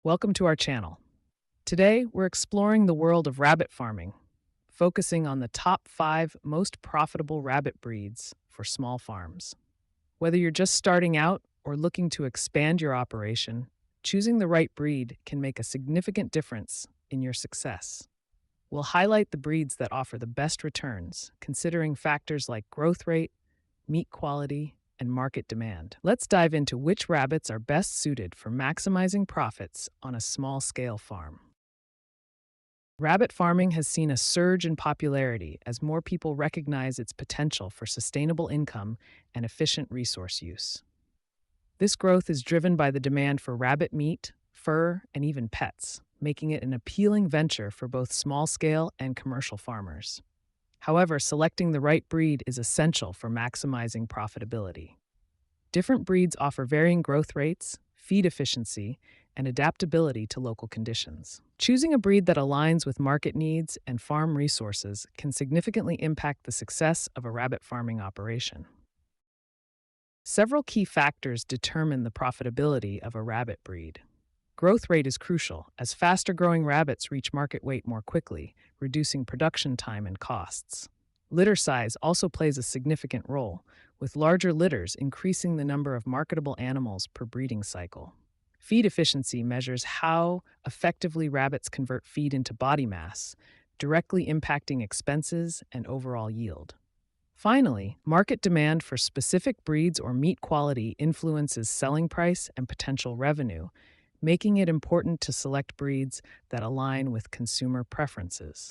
Welcome to our channel. Today, we're exploring the world of rabbit farming, focusing on the top 5 most profitable rabbit breeds for small farms. Whether you're just starting out or looking to expand your operation, choosing the right breed can make a significant difference in your success. We'll highlight the breeds that offer the best returns, considering factors like growth rate, meat quality, and market demand. Let's dive into which rabbits are best suited for maximizing profits on a small-scale farm. Rabbit farming has seen a surge in popularity as more people recognize its potential for sustainable income and efficient resource use. This growth is driven by the demand for rabbit meat, fur, and even pets, making it an appealing venture for both small-scale and commercial farmers. However, selecting the right breed is essential for maximizing profitability. Different breeds offer varying growth rates, feed efficiency, and adaptability to local conditions. Choosing a breed that aligns with market needs and farm resources can significantly impact the success of a rabbit farming operation. Several key factors determine the profitability of a rabbit breed. Growth rate is crucial, as faster-growing rabbits reach market weight more quickly, reducing production time and costs. Litter size also plays a significant role, with larger litters increasing the number of marketable animals per breeding cycle. Feed efficiency measures how effectively rabbits convert feed into body mass, directly impacting expenses and overall yield. Finally, market demand for specific breeds or meat quality influences selling price and potential revenue, making it important to select breeds that align with consumer preferences.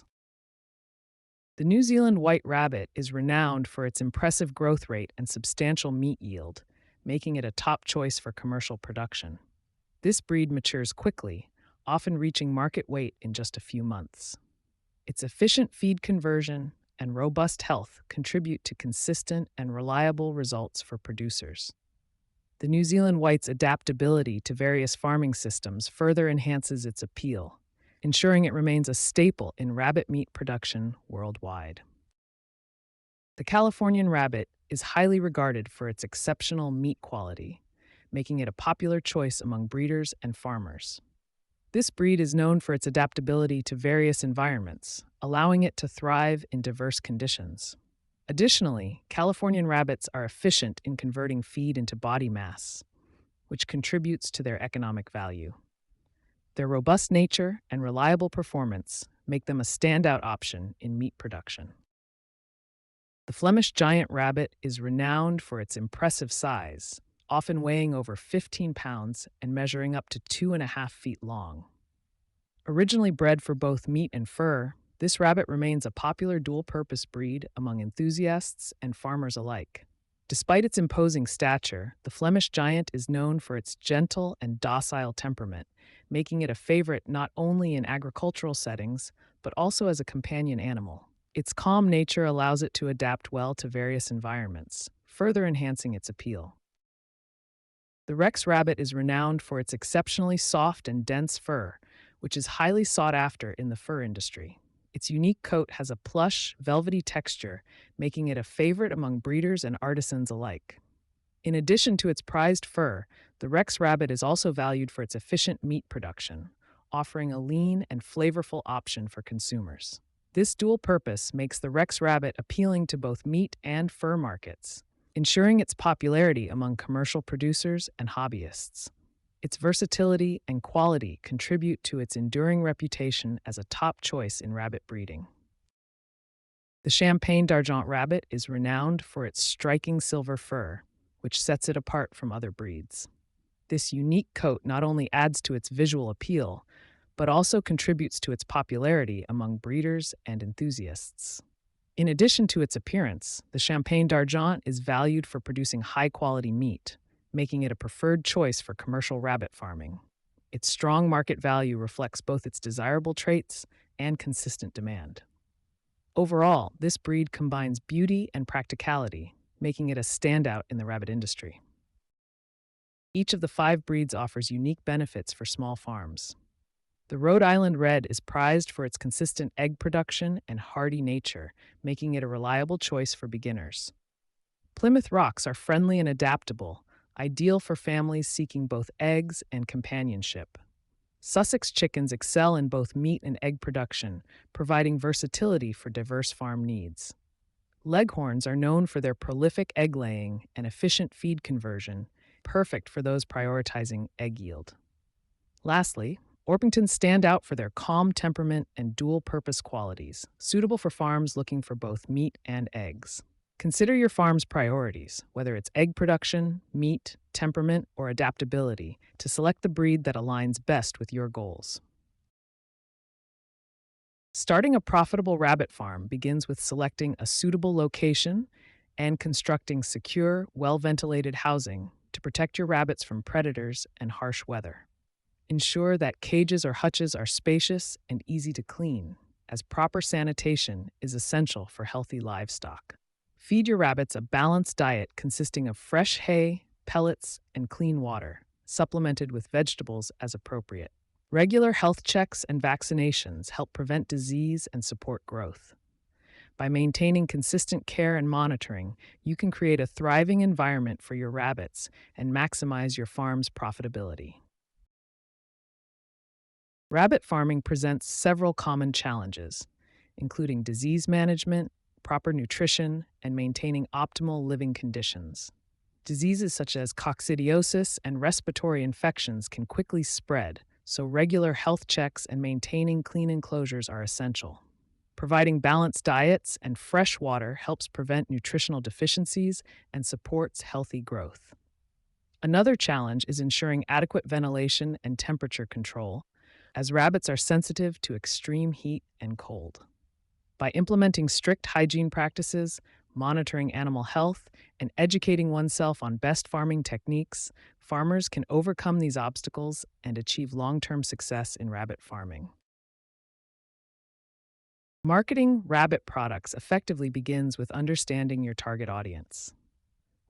The New Zealand white rabbit is renowned for its impressive growth rate and substantial meat yield, making it a top choice for commercial production. This breed matures quickly, often reaching market weight in just a few months. Its efficient feed conversion and robust health contribute to consistent and reliable results for producers. The New Zealand white's adaptability to various farming systems further enhances its appeal, ensuring it remains a staple in rabbit meat production worldwide. The Californian rabbit is highly regarded for its exceptional meat quality, making it a popular choice among breeders and farmers. This breed is known for its adaptability to various environments, allowing it to thrive in diverse conditions. Additionally, Californian rabbits are efficient in converting feed into body mass, which contributes to their economic value. Their robust nature and reliable performance make them a standout option in meat production. The Flemish giant rabbit is renowned for its impressive size, often weighing over 15 pounds and measuring up to 2.5 feet long. Originally bred for both meat and fur, this rabbit remains a popular dual-purpose breed among enthusiasts and farmers alike. Despite its imposing stature, the Flemish giant is known for its gentle and docile temperament, making it a favorite not only in agricultural settings, but also as a companion animal. Its calm nature allows it to adapt well to various environments, further enhancing its appeal. The Rex rabbit is renowned for its exceptionally soft and dense fur, which is highly sought after in the fur industry. Its unique coat has a plush, velvety texture, making it a favorite among breeders and artisans alike. In addition to its prized fur, the Rex rabbit is also valued for its efficient meat production, offering a lean and flavorful option for consumers. This dual purpose makes the Rex rabbit appealing to both meat and fur markets, ensuring its popularity among commercial producers and hobbyists. Its versatility and quality contribute to its enduring reputation as a top choice in rabbit breeding. The Champagne d'Argent rabbit is renowned for its striking silver fur, which sets it apart from other breeds. This unique coat not only adds to its visual appeal, but also contributes to its popularity among breeders and enthusiasts. In addition to its appearance, the Champagne d'Argent is valued for producing high-quality meat, making it a preferred choice for commercial rabbit farming. Its strong market value reflects both its desirable traits and consistent demand. Overall, this breed combines beauty and practicality, making it a standout in the rabbit industry. Each of the 5 breeds offers unique benefits for small farms. The Rhode Island Red is prized for its consistent egg production and hardy nature, making it a reliable choice for beginners. Plymouth Rocks are friendly and adaptable, ideal for families seeking both eggs and companionship. Sussex chickens excel in both meat and egg production, providing versatility for diverse farm needs. Leghorns are known for their prolific egg laying and efficient feed conversion, perfect for those prioritizing egg yield. Lastly, Orpingtons stand out for their calm temperament and dual-purpose qualities, suitable for farms looking for both meat and eggs. Consider your farm's priorities, whether it's egg production, meat, temperament, or adaptability, to select the breed that aligns best with your goals. Starting a profitable rabbit farm begins with selecting a suitable location and constructing secure, well-ventilated housing to protect your rabbits from predators and harsh weather. Ensure that cages or hutches are spacious and easy to clean, as proper sanitation is essential for healthy livestock. Feed your rabbits a balanced diet consisting of fresh hay, pellets, and clean water, supplemented with vegetables as appropriate. Regular health checks and vaccinations help prevent disease and support growth. By maintaining consistent care and monitoring, you can create a thriving environment for your rabbits and maximize your farm's profitability. Rabbit farming presents several common challenges, including disease management, proper nutrition, and maintaining optimal living conditions. Diseases such as coccidiosis and respiratory infections can quickly spread, so regular health checks and maintaining clean enclosures are essential. Providing balanced diets and fresh water helps prevent nutritional deficiencies and supports healthy growth. Another challenge is ensuring adequate ventilation and temperature control, as rabbits are sensitive to extreme heat and cold. By implementing strict hygiene practices, monitoring animal health, and educating oneself on best farming techniques, farmers can overcome these obstacles and achieve long-term success in rabbit farming. Marketing rabbit products effectively begins with understanding your target audience.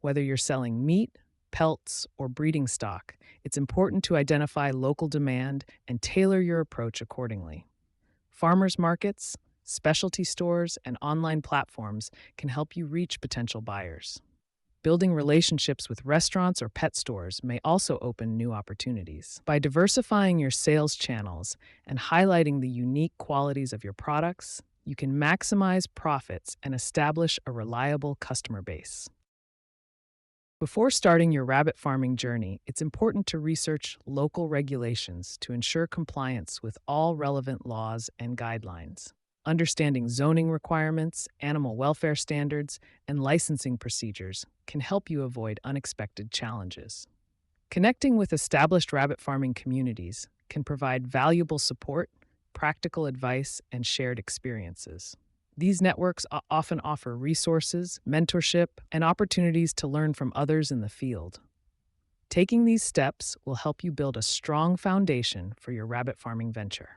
Whether you're selling meat, pelts, or breeding stock, it's important to identify local demand and tailor your approach accordingly. Farmers markets, specialty stores, and online platforms can help you reach potential buyers. Building relationships with restaurants or pet stores may also open new opportunities. By diversifying your sales channels and highlighting the unique qualities of your products, you can maximize profits and establish a reliable customer base. Before starting your rabbit farming journey, it's important to research local regulations to ensure compliance with all relevant laws and guidelines. Understanding zoning requirements, animal welfare standards, and licensing procedures can help you avoid unexpected challenges. Connecting with established rabbit farming communities can provide valuable support, practical advice, and shared experiences. These networks often offer resources, mentorship, and opportunities to learn from others in the field. Taking these steps will help you build a strong foundation for your rabbit farming venture.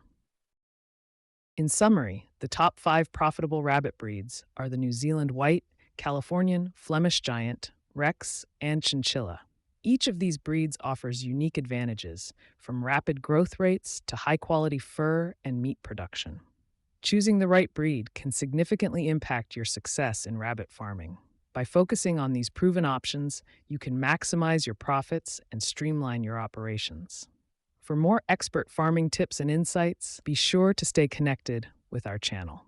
In summary, the top 5 profitable rabbit breeds are the New Zealand White, Californian, Flemish Giant, Rex, and Chinchilla. Each of these breeds offers unique advantages, from rapid growth rates to high-quality fur and meat production. Choosing the right breed can significantly impact your success in rabbit farming. By focusing on these proven options, you can maximize your profits and streamline your operations. For more expert farming tips and insights, be sure to stay connected with our channel.